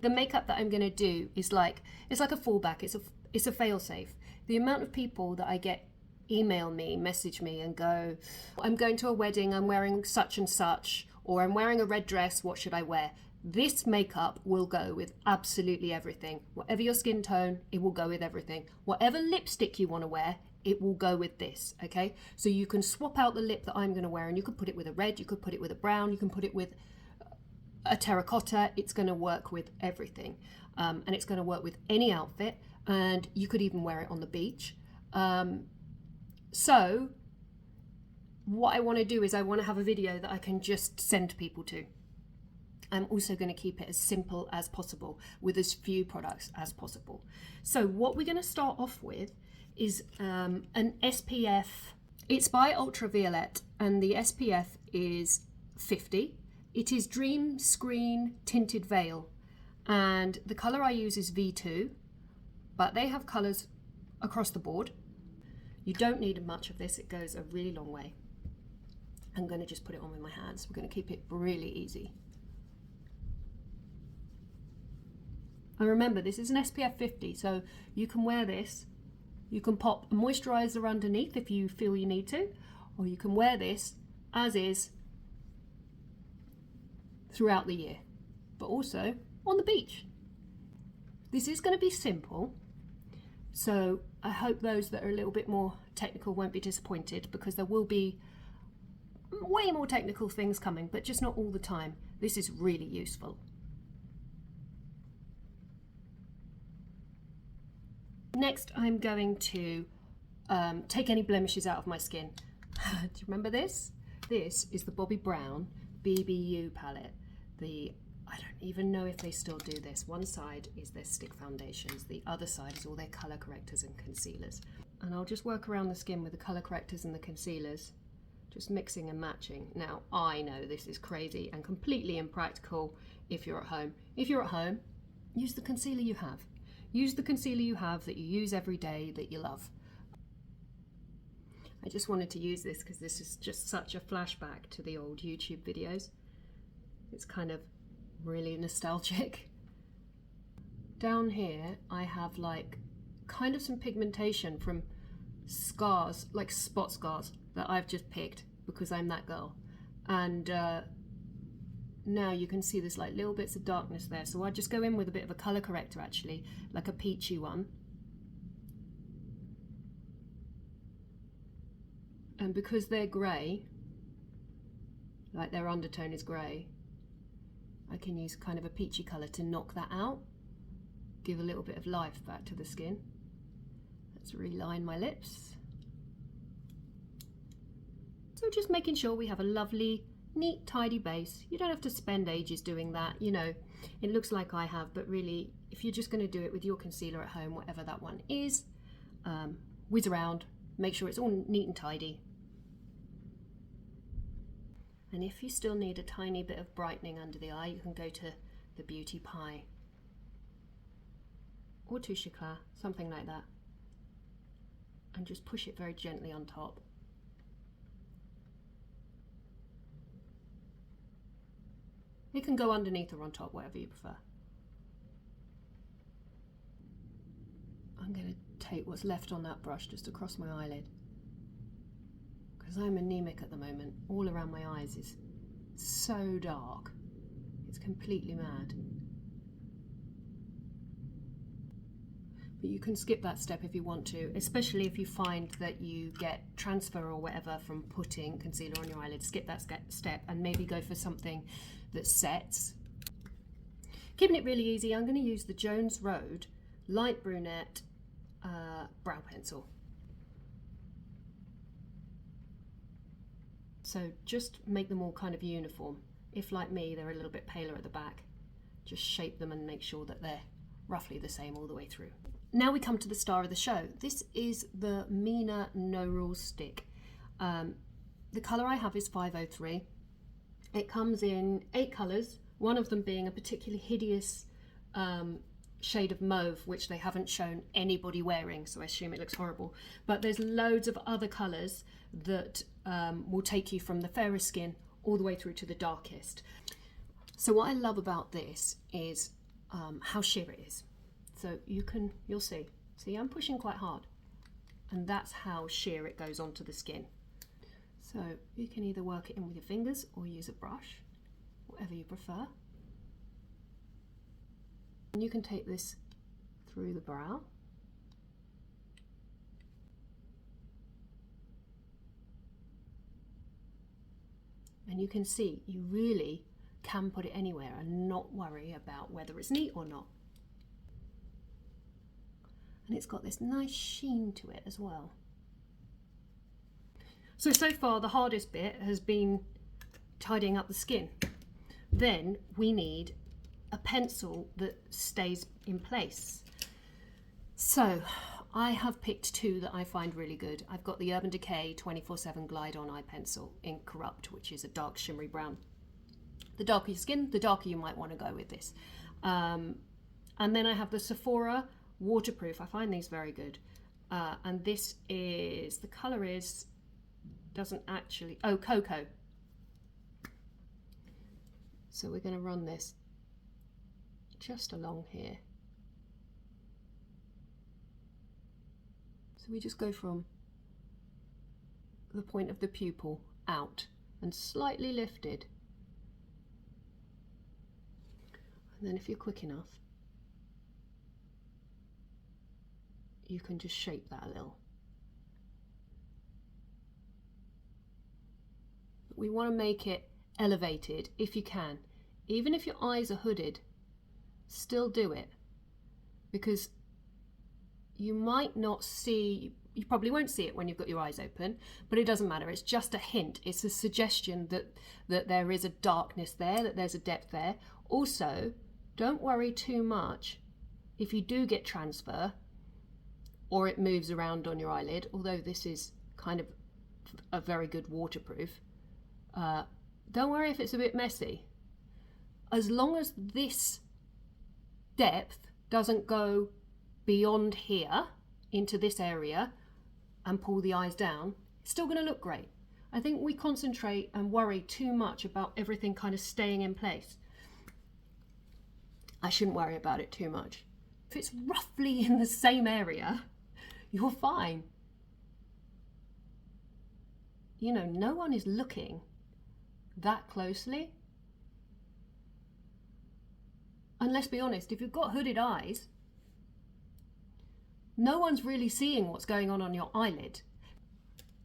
The makeup that I'm going to do is like, it's like a fallback. It's a fail-safe. The amount of people that I get email me, message me and go, I'm going to a wedding, I'm wearing such and such, or I'm wearing a red dress, what should I wear? This makeup will go with absolutely everything. Whatever your skin tone, it will go with everything. Whatever lipstick you want to wear, it will go with this, okay? So you can swap out the lip that I'm going to wear and you could put it with a red, you could put it with a brown, you can put it with a terracotta. It's going to work with everything. And it's going to work with any outfit, and you could even wear it on the beach. So what I want to do is I want to have a video that I can just send people to. I'm also going to keep it as simple as possible with as few products as possible. So what we're going to start off with is an SPF. It's by Ultraviolet and the SPF is 50. It is Dream Screen Tinted Veil, and the colour I use is V2, but they have colours across the board. You don't need much of this, it goes a really long way. I'm going to just put it on with my hands. We're going to keep it really easy. And remember, this is an SPF 50, so you can wear this. You can pop a moisturiser underneath if you feel you need to, or you can wear this as is throughout the year, but also on the beach. This is going to be simple, so I hope those that are a little bit more technical won't be disappointed, because there will be way more technical things coming, but just not all the time. This is really useful. Next, I'm going to take any blemishes out of my skin. Do you remember this? This is the Bobbi Brown BBU palette. I don't even know if they still do this. One side is their stick foundations, the other side is all their colour correctors and concealers. And I'll just work around the skin with the colour correctors and the concealers, just mixing and matching. Now, I know this is crazy and completely impractical if you're at home. If you're at home, use the concealer you have. Use the concealer you have that you use every day that you love. I just wanted to use this because this is just such a flashback to the old YouTube videos. It's kind of really nostalgic. Down here I have like kind of some pigmentation from scars, like spot scars that I've just picked because I'm that girl. And now you can see there's like little bits of darkness there, so I just go in with a bit of a colour corrector, actually, like a peachy one. And because they're grey, like their undertone is grey, I can use kind of a peachy colour to knock that out, give a little bit of life back to the skin. Let's reline my lips. So just making sure we have a lovely, neat, tidy base. You don't have to spend ages doing that, you know. It looks like I have, but really, if you're just going to do it with your concealer at home, whatever that one is, whiz around, make sure it's all neat and tidy. And if you still need a tiny bit of brightening under the eye, you can go to the BeautyPie or Touche Eclat, something like that, and just push it very gently on top. It can go underneath or on top, whatever you prefer. I'm going to take what's left on that brush just across my eyelid, because I'm anemic at the moment. All around my eyes is so dark. It's completely mad. But you can skip that step if you want to, especially if you find that you get transfer or whatever from putting concealer on your eyelid. Skip that step and maybe go for something that sets. Keeping it really easy, I'm going to use the Jones Road Light Brunette brow pencil. So just make them all kind of uniform. If, like me, they're a little bit paler at the back, just shape them and make sure that they're roughly the same all the way through. Now we come to the star of the show. This is the Mina No Rules stick. The colour I have is 503. It comes in 8 colours, one of them being a particularly hideous shade of mauve, which they haven't shown anybody wearing, so I assume it looks horrible. But there's loads of other colours that will take you from the fairest skin all the way through to the darkest. So what I love about this is how sheer it is. So you'll see. See, I'm pushing quite hard, and that's how sheer it goes onto the skin. So you can either work it in with your fingers or use a brush, whatever you prefer. And you can take this through the brow. And you can see you really can put it anywhere and not worry about whether it's neat or not. And it's got this nice sheen to it as well. So far the hardest bit has been tidying up the skin. Then we need a pencil that stays in place. So I have picked two that I find really good. I've got the Urban Decay 24/7 Glide On Eye Pencil in Corrupt, which is a dark shimmery brown. The darker your skin, the darker you might want to go with this. And then I have the Sephora Waterproof. I find these very good. And this is, the colour is, doesn't actually, oh, Cocoa. So we're going to run this just along here. So we just go from the point of the pupil out and slightly lifted. And then if you're quick enough, you can just shape that a little. We want to make it elevated if you can. Even if your eyes are hooded, still do it, because you might not see, you probably won't see it when you've got your eyes open, but it doesn't matter. It's just a hint. It's a suggestion that there is a darkness there, that there's a depth there. Also, don't worry too much if you do get transfer or it moves around on your eyelid, although this is kind of a very good waterproof. Don't worry if it's a bit messy. As long as this depth doesn't go beyond here into this area and pull the eyes down, it's still going to look great. I think we concentrate and worry too much about everything kind of staying in place. I shouldn't worry about it too much. If it's roughly in the same area, you're fine. You know, no one is looking that closely. And let's be honest, if you've got hooded eyes, no one's really seeing what's going on your eyelid.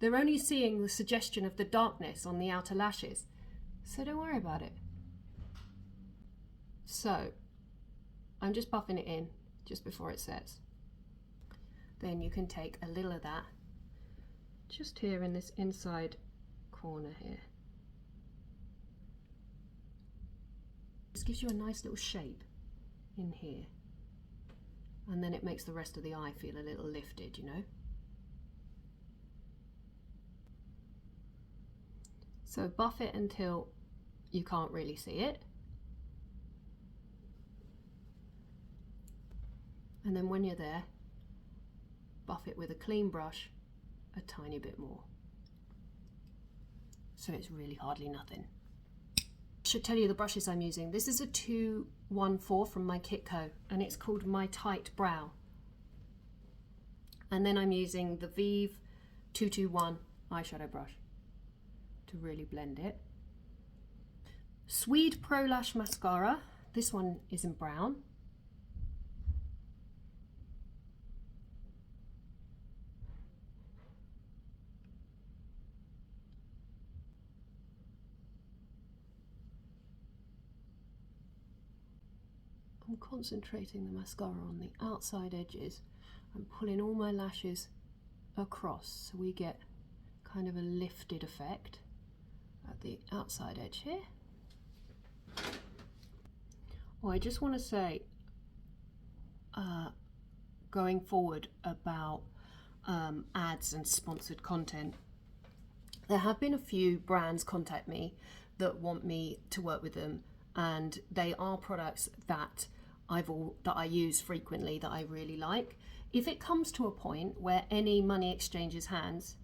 They're only seeing the suggestion of the darkness on the outer lashes. So don't worry about it. So I'm just buffing it in just before it sets. Then you can take a little of that just here in this inside corner here. This gives you a nice little shape in here. And then it makes the rest of the eye feel a little lifted, you know. So buff it until you can't really see it. And then when you're there, buff it with a clean brush a tiny bit more. So it's really hardly nothing. I should tell you the brushes I'm using. This is a 214 from my Kitco and it's called My Tight Brow. And then I'm using the Vive 221 eyeshadow brush to really blend it. Sweed Pro Lash Mascara. This one is in brown. I'm concentrating the mascara on the outside edges and pulling all my lashes across so we get kind of a lifted effect at the outside edge here. Oh, I just want to say going forward about ads and sponsored content, there have been a few brands contact me that want me to work with them, and they are products that I use frequently that I really like. If it comes to a point where any money exchanges hands,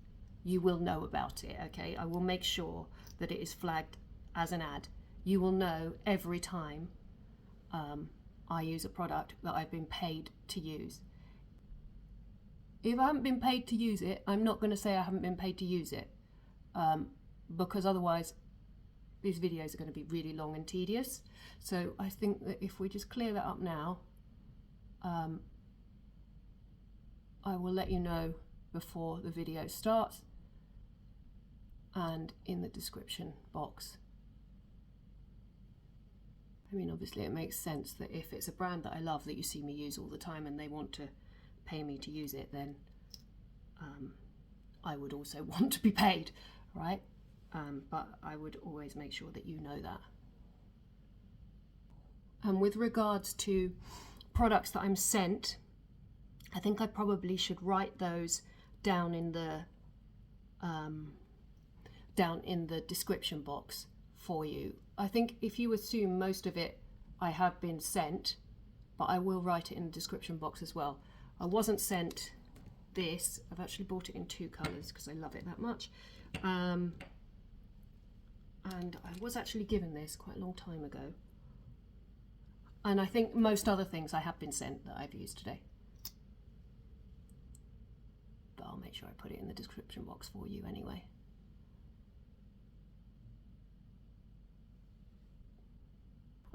you will know about it, okay? I will make sure that it is flagged as an ad. You will know every time I use a product that I've been paid to use. If I haven't been paid to use it, I'm not going to say I haven't been paid to use it, because otherwise these videos are going to be really long and tedious. So I think that if we just clear that up now, I will let you know before the video starts and in the description box. I mean, obviously it makes sense that if it's a brand that I love that you see me use all the time and they want to pay me to use it, then I would also want to be paid, right? But I would always make sure that you know that. And with regards to products that I'm sent, I think I probably should write those down in the description box for you. I think if you assume most of it I have been sent, but I will write it in the description box as well. I wasn't sent this. I've actually bought it in 2 colours because I love it that much. And I was actually given this quite a long time ago. And I think most other things I have been sent that I've used today. But I'll make sure I put it in the description box for you anyway.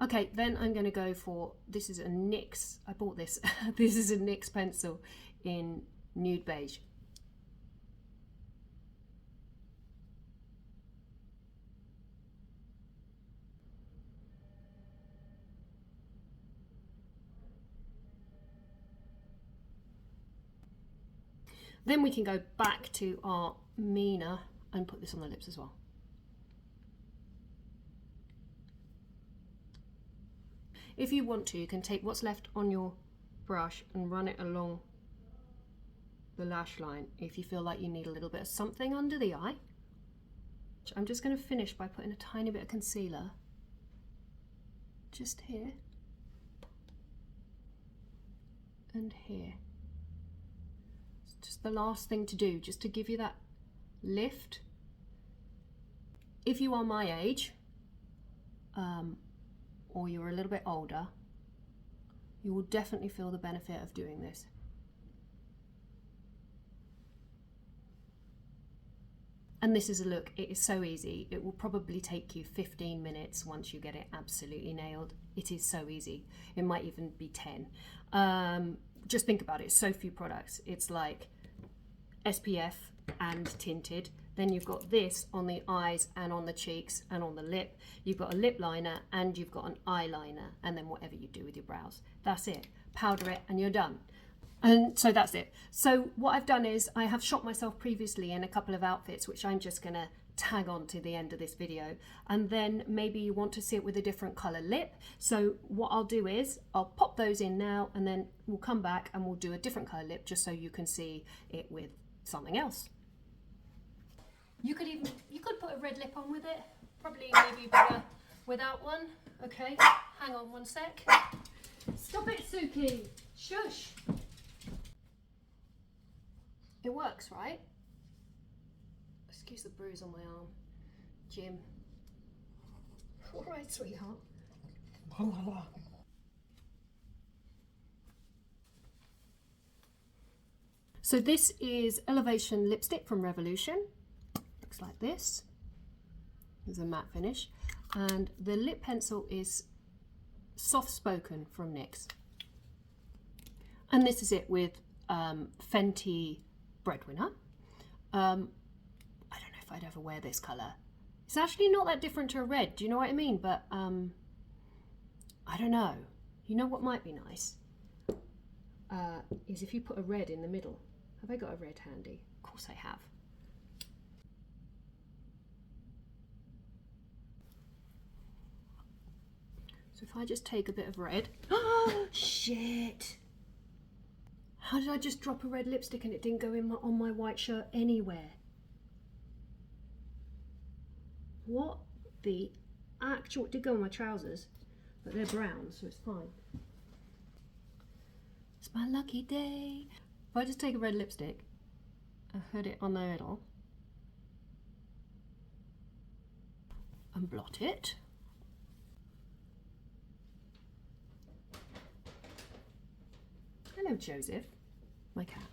Okay, then I'm going to go for, this is a NYX, I bought this, this is a NYX pencil in Nude Beige. Then we can go back to our Mina and put this on the lips as well. If you want to, you can take what's left on your brush and run it along the lash line if you feel like you need a little bit of something under the eye. I'm just going to finish by putting a tiny bit of concealer just here and here. It's just the last thing to do, just to give you that lift. If you are my age, or you're a little bit older, you will definitely feel the benefit of doing this. And this is a look, it is so easy. It will probably take you 15 minutes once you get it absolutely nailed. It is so easy. It might even be 10. Just think about it, so few products. It's like SPF and tinted. Then you've got this on the eyes and on the cheeks and on the lip. You've got a lip liner and you've got an eyeliner, and then whatever you do with your brows. That's it. Powder it and you're done. And so that's it. So what I've done is I have shot myself previously in a couple of outfits, which I'm just going to tag on to the end of this video. And then maybe you want to see it with a different colour lip. So what I'll do is I'll pop those in now, and then we'll come back and we'll do a different colour lip just so you can see it with something else. You could put a red lip on with it. Probably maybe better without one. Okay, hang on one sec. Stop it, Suki. Shush. It works, right? Excuse the bruise on my arm. Jim. All right, sweetheart. So this is Elevation lipstick from Revolution. Looks like this. There's a matte finish. And the lip pencil is Soft Spoken from NYX. And this is it with Fenty Breadwinner. I don't know if I'd ever wear this colour. It's actually not that different to a red, do you know what I mean? But I don't know. You know what might be nice? Is if you put a red in the middle. Have I got a red handy? Of course I have. So if I just take a bit of red. Oh, shit! How did I just drop a red lipstick and it didn't go in on my white shirt anywhere? What the actual... It did go on my trousers, but they're brown, so it's fine. It's my lucky day. If I just take a red lipstick and put it on the middle and blot it. Hello, Joseph, my cat.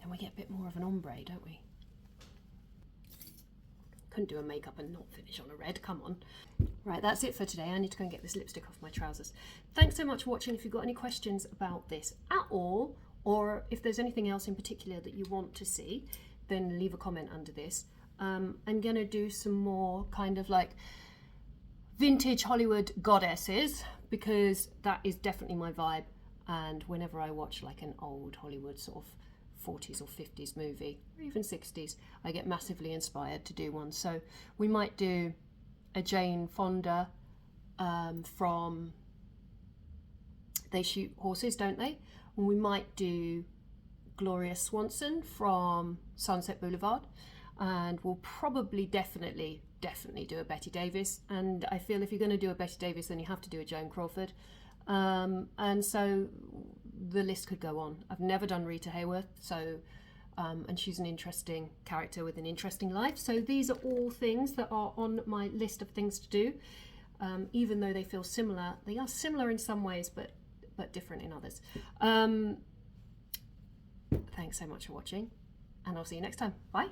And we get a bit more of an ombre, don't we? Couldn't do a makeup and not finish on a red, come on. Right, that's it for today. I need to go and get this lipstick off my trousers. Thanks so much for watching. If you've got any questions about this at all, or if there's anything else in particular that you want to see, then leave a comment under this. I'm gonna do some more kind of like vintage Hollywood goddesses, because that is definitely my vibe. And whenever I watch like an old Hollywood sort of 40s or 50s movie, or even 60s, I get massively inspired to do one. So we might do a Jane Fonda from They Shoot Horses, Don't They? And we might do Gloria Swanson from Sunset Boulevard, and we'll probably definitely do a Betty Davis. And I feel if you're going to do a Betty Davis, then you have to do a Joan Crawford. And so the list could go on. I've never done Rita Hayworth, so and she's an interesting character with an interesting life. So these are all things that are on my list of things to do. Even though they feel similar, they are similar in some ways, but different in others. Thanks so much for watching, and I'll see you next time. Bye.